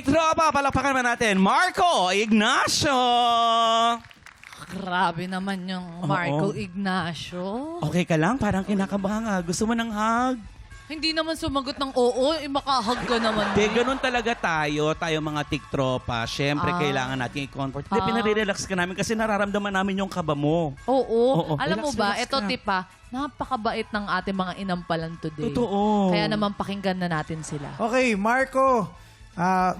Tiktropa, palakpakan naman natin, Marco Ignacio! Grabe naman yung Marco Ignacio. Okay ka lang? Parang kinakabahan ka. Gusto mo ng hug? Hindi naman sumagot ng oo, makahag ka naman. Hindi, ganun talaga tayo mga tiktropa. Siyempre, kailangan natin i-comfort. Hindi, pinare-relax ka namin kasi nararamdaman namin yung kaba mo. Oo. Alam mo ba, Relax ito ka. tipa, napakabait ng ating mga inampalan today. Totoo. Kaya naman pakinggan na natin sila. Okay, Marco.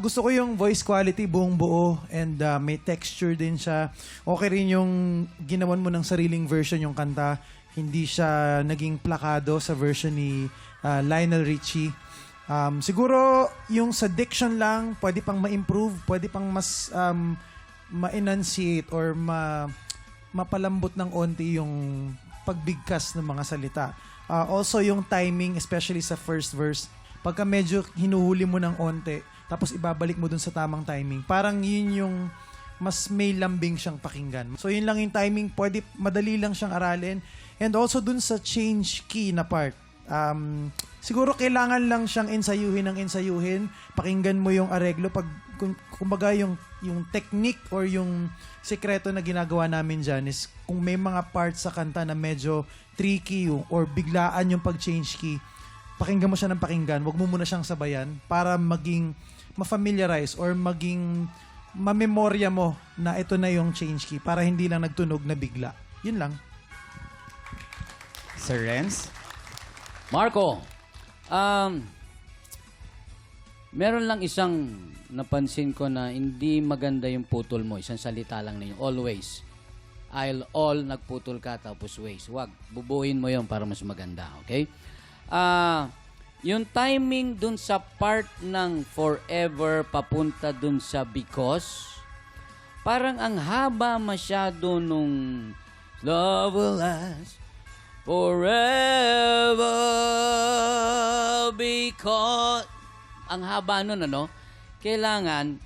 Gusto ko yung voice quality buong buo and may texture din siya. Okay rin yung ginawan mo ng sariling version yung kanta. Hindi siya naging plakado sa version ni Lionel Richie. Siguro yung sa diction lang, pwede pang ma-improve, pwede pang mas ma-enunciate or mapalambot ng onti yung pagbigkas ng mga salita. Also yung timing, especially sa first verse, pagka medyo hinuhuli mo ng onti, tapos ibabalik mo dun sa tamang timing, parang yun yung mas may lambing siyang pakinggan. So yun lang yung timing, pwede, madali lang siyang aralin. And also dun sa change key na part, siguro kailangan lang siyang ensayuhin. Pakinggan mo yung areglo. Kumbaga yung technique or yung sekreto na ginagawa namin dyan is kung may mga parts sa kanta na medyo tricky or biglaan yung pag-change key, pakinggan mo siya ng pakinggan. Huwag mo muna siyang sabayan para maging ma-familiarize or maging mamemorya mo na ito na yung change key para hindi lang nagtunog na bigla. Yun lang. Sir Renz? Marco, meron lang isang napansin ko na hindi maganda yung putol mo. Isang salita lang na yun. Always. All nagputol ka tapos ways. Wag. Bubuin mo yun para mas maganda. Okay? Yung timing dun sa part ng forever papunta dun sa because, parang ang haba masyado nung love will last forever because ang haba nun, ano? Kailangan,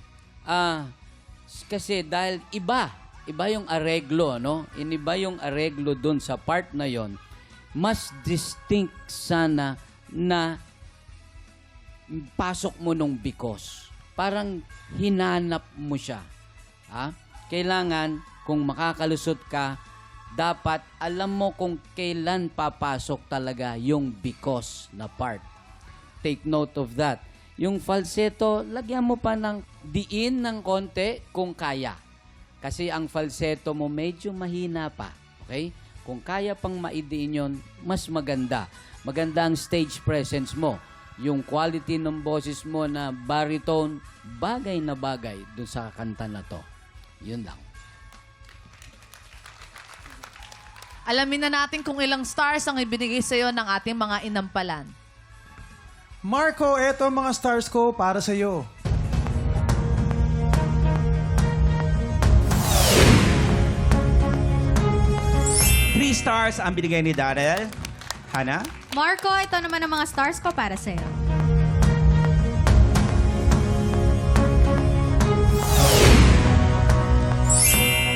kasi dahil iba yung areglo, ano? Iniba yung areglo dun sa part na yon, mas distinct sana na pasok mo nung because. Parang hinanap mo siya. Ha? Kailangan, kung makakalusot ka, dapat alam mo kung kailan papasok talaga yung because na part. Take note of that. Yung falsetto, lagyan mo pa ng diin ng konti kung kaya. Kasi ang falsetto mo medyo mahina pa. Okay? Kung kaya pang maidiin yun, mas maganda. Maganda ang stage presence mo. Yung quality ng boses mo na baritone, bagay na bagay dun sa kanta na to. Yun lang. Alamin na natin kung ilang stars ang ibinigay sa'yo ng ating mga inampalan. Marco, eto mga stars ko para sa iyo. Three stars ang binigay ni Darrell. Hana? Marco, ito naman ang mga stars ko para sa'yo.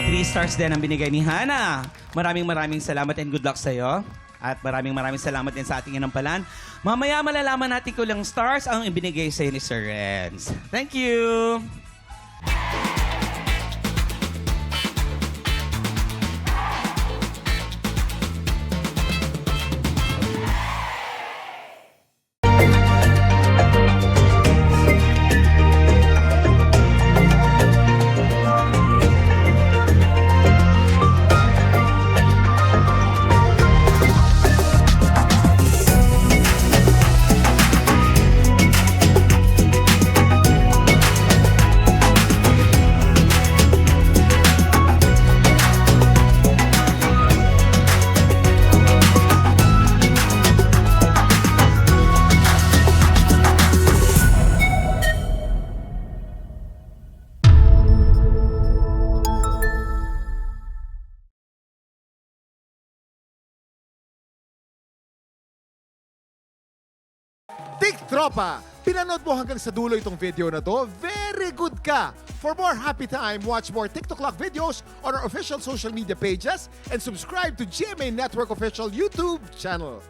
Three stars din ang binigay ni Hana. Maraming salamat and good luck sa'yo. At maraming salamat din sa ating inampalan. Mamaya malalaman natin kung ilang stars ang ibinigay sa'yo ni Sir Renz. Thank you! Tiktropa! Pinanood mo hanggang sa dulo itong video na to? Very good ka! For more happy time, watch more TikTok Clock videos on our official social media pages and subscribe to GMA Network official YouTube channel.